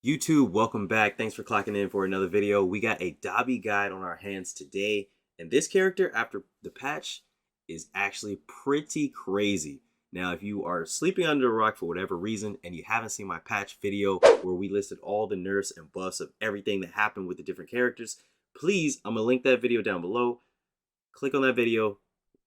YouTube, welcome back. Thanks for clocking in for another video. We got a Dabi guide on our hands today, and this character after the patch is actually pretty crazy. Now, if you are sleeping under a rock for whatever reason and you haven't seen my patch video where we listed all the nerfs and buffs of everything that happened with the different characters, please, I'm gonna link that video down below. Click on that video,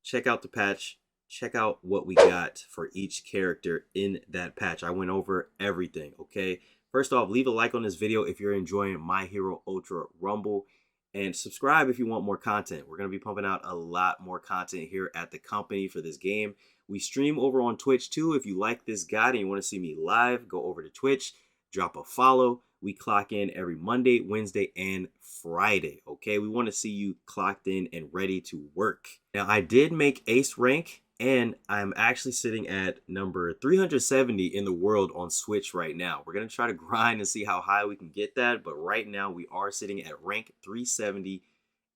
check out the patch, check out what we got for each character in that patch. I went over everything, okay? First off, leave a like on this video if you're enjoying My Hero Ultra Rumble, and subscribe if you want more content. We're going to be pumping out a lot more content here at the company for this game. We stream over on Twitch too. If you like this guide and you want to see me live, go over to Twitch, drop a follow. We clock in every Monday, Wednesday, and Friday, okay? We want to see you clocked in and ready to work. Now, I did make Ace rank, and I'm actually sitting at number 370 in the world on Switch right now. We're going to try to grind and see how high we can get that. But right now we are sitting at rank 370,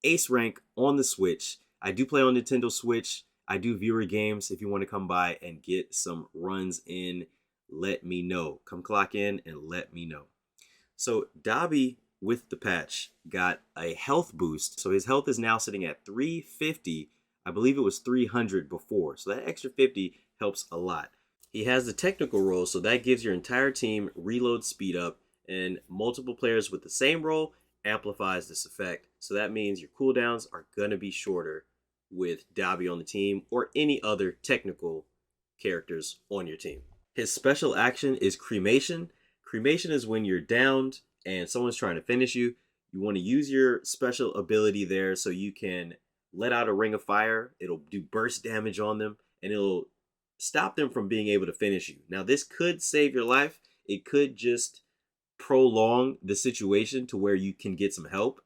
Ace rank on the Switch. I do play on Nintendo Switch. I do viewer games. If you want to come by and get some runs in, let me know. Come clock in and let me know. So Dabi with the patch got a health boost. So his health is now sitting at 350. I believe it was 300 before, so that extra 50 helps a lot. He has the technical role, so that gives your entire team reload speed up, and multiple players with the same role amplifies this effect. So that means your cooldowns are going to be shorter with Dabi on the team or any other technical characters on your team. His special action is cremation. Cremation is when you're downed and someone's trying to finish you. You want to use your special ability there so you can let out a ring of fire. It'll do burst damage on them, and it'll stop them from being able to finish you. Now, this could save your life. It could just prolong the situation to where you can get some help.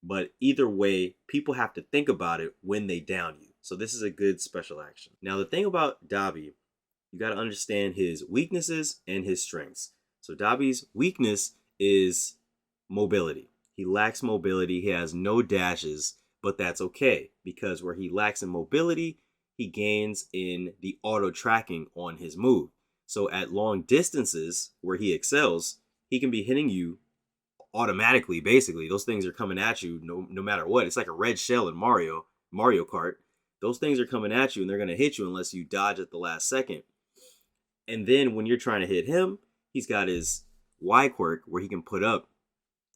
But either way, people have to think about it when they down you. So this is a good special action. Now, the thing about Dabi, you got to understand his weaknesses and his strengths. So Dabi's weakness is mobility. He lacks mobility. He has no dashes. But that's okay, because where he lacks in mobility, he gains in the auto tracking on his move. So at long distances where he excels, he can be hitting you automatically, basically. Those things are coming at you no matter what. It's like a red shell in Mario Kart. Those things are coming at you and they're going to hit you unless you dodge at the last second. And then when you're trying to hit him, he's got his Y quirk where he can put up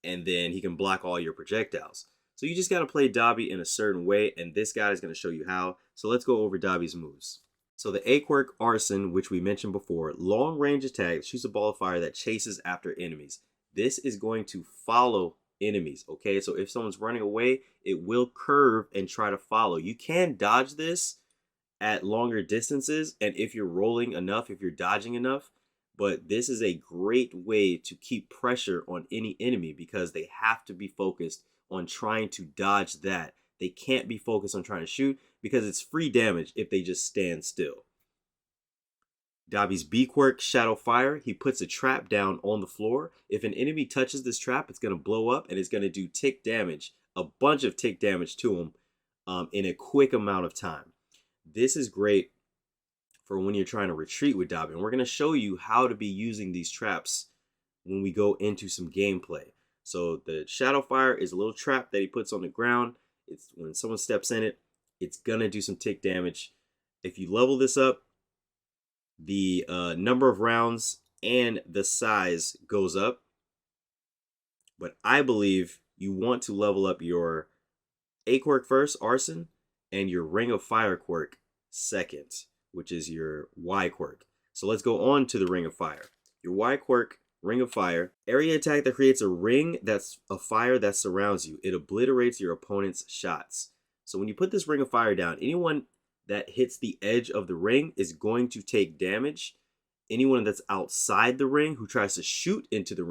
and then he can block all your projectiles. So you just got to play Dabi in a certain way, and this guy is going to show you how. So let's go over Dabi's moves. So the A quirk Arson, which we mentioned before, long range attack, shoots a ball of fire that chases after enemies. This is going to follow enemies, okay? So if someone's running away, it will curve and try to follow. You can dodge this at longer distances, and if you're rolling enough, if you're dodging enough, but this is a great way to keep pressure on any enemy because they have to be focused on trying to dodge that. They can't be focused on trying to shoot because it's free damage if they just stand still. Dabi's B quirk, Shadow Fire, he puts a trap down on the floor. If an enemy touches this trap, it's going to blow up and it's going to do tick damage, a bunch of tick damage to him in a quick amount of time. This is great for when you're trying to retreat with Dabi. And we're going to show you how to be using these traps when we go into some gameplay. So the Shadow Fire is a little trap that he puts on the ground. It's when someone steps in it, it's going to do some tick damage. If you level this up, the number of rounds and the size goes up. But I believe you want to level up your A quirk first, Arson, and your Ring of Fire quirk second, which is your Y quirk. So let's go on to the Ring of Fire. Your Y quirk, Ring of Fire, area attack that creates a ring that's a fire that surrounds you. It obliterates your opponent's shots. So when you put this Ring of Fire down, anyone that hits the edge of the ring is going to take damage. Anyone that's outside the ring who tries to shoot into the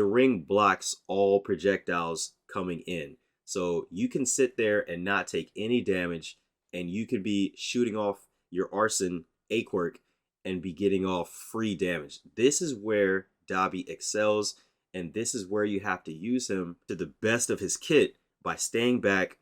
ring blocks all projectiles coming in. So you can sit there and not take any damage, and you could be shooting off your Arson A quirk and be getting off free damage. This is where Dabi excels, and this is where you have to use him to the best of his kit by staying back,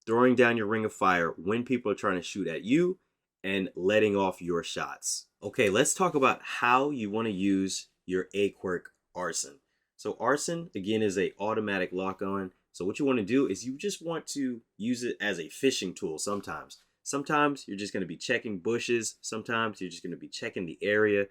throwing down your Ring of Fire when people are trying to shoot at you, and letting off your shots. Okay, let's talk about how you want to use your A quirk Arson. So arson, again, is a automatic lock on. So what you want to do is you just want to use it as a fishing tool sometimes. Sometimes you're just going to be checking bushes. Sometimes you're just going to be checking the area.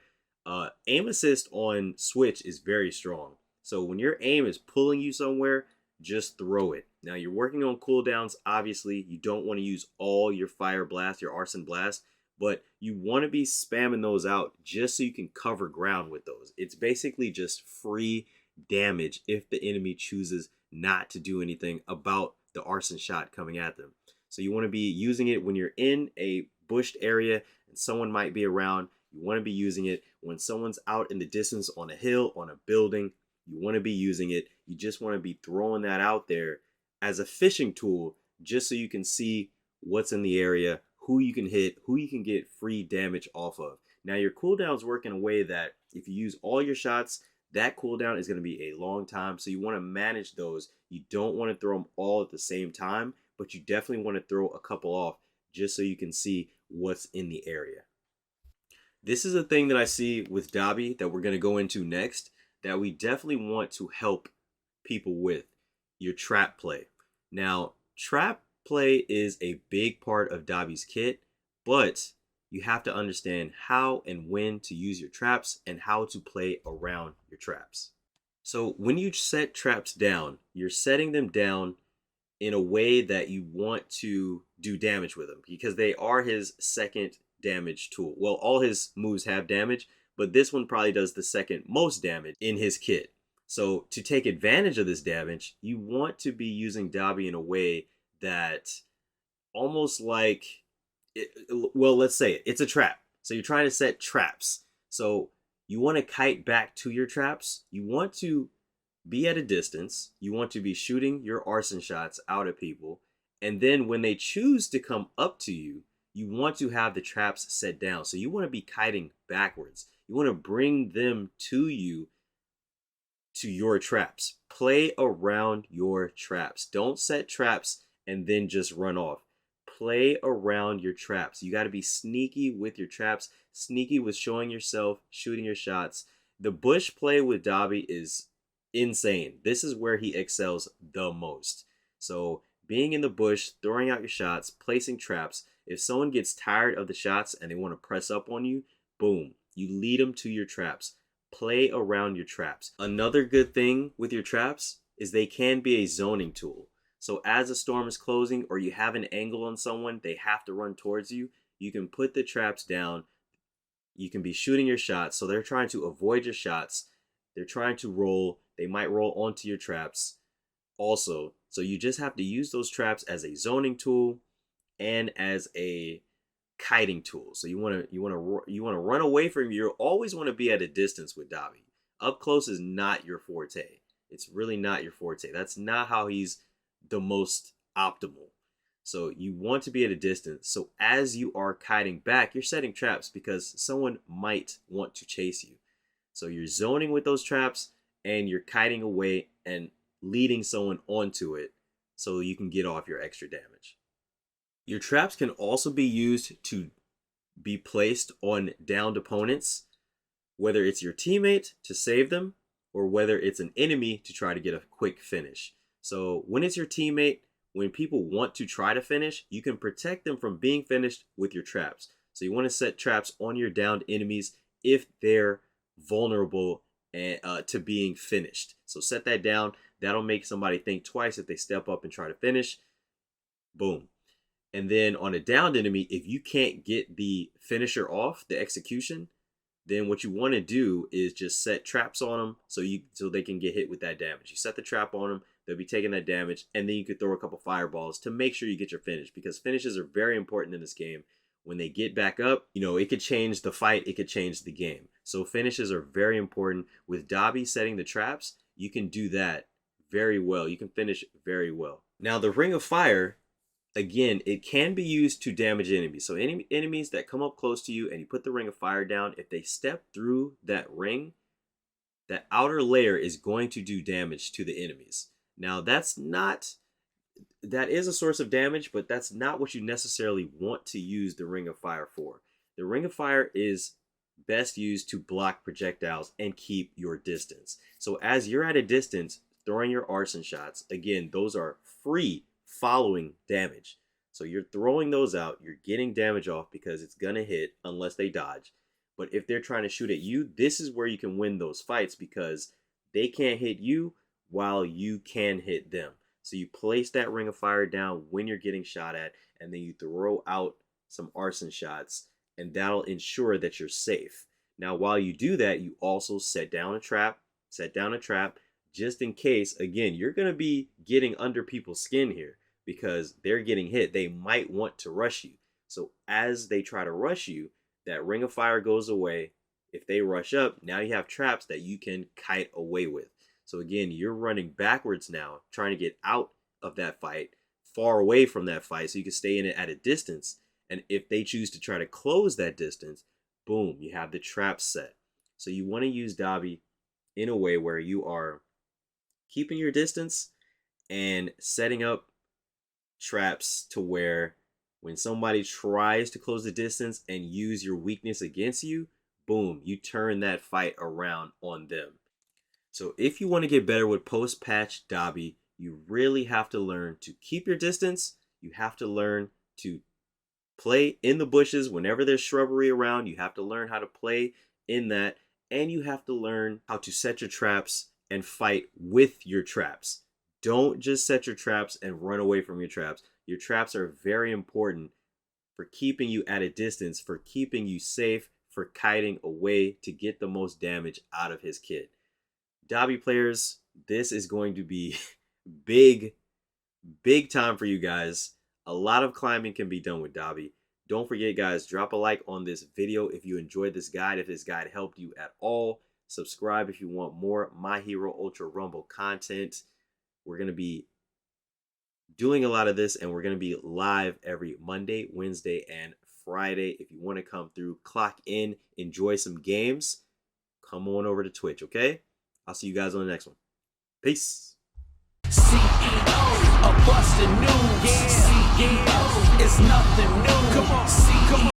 Aim assist on switch is very strong. So when your aim is pulling you somewhere, just throw it. Now you're working on cooldowns. Obviously, you don't want to use all your fire blast, your arson blast, but you want to be spamming those out just so you can cover ground with those. It's basically just free damage if the enemy chooses not to do anything about the arson shot coming at them. So you want to be using it when you're in a bushed area and someone might be around. You want to be using it when someone's out in the distance on a hill, on a building. You want to be using it. You just want to be throwing that out there as a fishing tool just so you can see what's in the area, who you can hit, who you can get free damage off of. Now your cooldowns work in a way that if you use all your shots, that cooldown is going to be a long time. So you want to manage those. You don't want to throw them all at the same time, but you definitely want to throw a couple off just so you can see what's in the area. This is a thing that I see with Dabi that we're going to go into next that we definitely want to help people with: your trap play. Now, trap play is a big part of Dabi's kit, but you have to understand how and when to use your traps and how to play around your traps. So when you set traps down, you're setting them down in a way that you want to do damage with them because they are his second damage tool. Well, all his moves have damage, but this one probably does the second most damage in his kit. So to take advantage of this damage, you want to be using Dabi in a way that almost like, well, let's say it's a trap. So you're trying to set traps. So you want to kite back to your traps. You want to be at a distance. You want to be shooting your arson shots out at people. And then when they choose to come up to you, you want to have the traps set down. So you want to be kiting backwards. You want to bring them to you, to your traps. Play around your traps. Don't set traps and then just run off. Play around your traps. You got to be sneaky with your traps, sneaky with showing yourself, shooting your shots. The bush play with Dabi is insane. This is where he excels the most. So being in the bush, throwing out your shots, placing traps. If someone gets tired of the shots and they want to press up on you, boom, you lead them to your traps. Play around your traps. Another good thing with your traps is they can be a zoning tool. So as a storm is closing or you have an angle on someone, they have to run towards you, you can put the traps down. You can be shooting your shots. So they're trying to avoid your shots. They're trying to roll. They might roll onto your traps also. So you just have to use those traps as a zoning tool and as a kiting tool. So you want to run away from you. You always want to be at a distance with Dabi. Up close is not your forte. It's really not your forte. That's not how he's the most optimal. So you want to be at a distance. So as you are kiting back, you're setting traps because someone might want to chase you. So you're zoning with those traps and you're kiting away and leading someone onto it so you can get off your extra damage. Your traps can also be used to be placed on downed opponents, whether it's your teammate to save them or whether it's an enemy to try to get a quick finish. So when it's your teammate, when people want to try to finish, you can protect them from being finished with your traps. So you want to set traps on your downed enemies if they're vulnerable to being finished. So set that down. That'll make somebody think twice if they step up and try to finish. Boom. And then on a downed enemy, if you can't get the finisher off, the execution, then what you want to do is just set traps on them so they can get hit with that damage. You set the trap on them, they'll be taking that damage, and then you could throw a couple fireballs to make sure you get your finish, because finishes are very important in this game. When they get back up, it could change the fight, it could change the game. So finishes are very important. With Dabi setting the traps, you can do that very well. You can finish very well. Now the Ring of Fire, again, it can be used to damage enemies. So any enemies that come up close to you and you put the Ring of Fire down, if they step through that ring, that outer layer is going to do damage to the enemies. Now that is a source of damage, but that's not what you necessarily want to use the Ring of Fire for. The Ring of Fire is best used to block projectiles and keep your distance. So as you're at a distance, throwing your arson shots, again, those are free following damage. So you're throwing those out, you're getting damage off because it's gonna hit unless they dodge. But if they're trying to shoot at you, this is where you can win those fights because they can't hit you while you can hit them. So you place that ring of fire down when you're getting shot at, and then you throw out some arson shots, and that'll ensure that you're safe. Now, while you do that, you also set down a trap, just in case. Again, you're gonna be getting under people's skin here because they're getting hit. They might want to rush you. So as they try to rush you, that ring of fire goes away. If they rush up, now you have traps that you can kite away with. So again, you're running backwards now, trying to get out of that fight, far away from that fight, so you can stay in it at a distance. And if they choose to try to close that distance, boom, you have the trap set. So you want to use Dabi in a way where you are keeping your distance and setting up traps to where when somebody tries to close the distance and use your weakness against you, boom, you turn that fight around on them. So if you want to get better with post-patch Dabi, you really have to learn to keep your distance. You have to learn to play in the bushes whenever there's shrubbery around. You have to learn how to play in that. And you have to learn how to set your traps and fight with your traps. Don't just set your traps and run away from your traps. Your traps are very important for keeping you at a distance, for keeping you safe, for kiting away to get the most damage out of his kid. Dabi players, this is going to be big time for you guys. A lot of climbing can be done with Dabi. Don't forget, guys, drop a like on this video if you enjoyed this guide, if this guide helped you at all. Subscribe if you want more My Hero Ultra Rumble content. We're going to be doing a lot of this, and we're going to be live every Monday, Wednesday, and Friday. If you want to come through, clock in, enjoy some games, come on over to Twitch, okay? I'll see you guys on the next one. Peace. CEO, a busted news. Yeah, CEO, it's nothing new. Come on, CEO.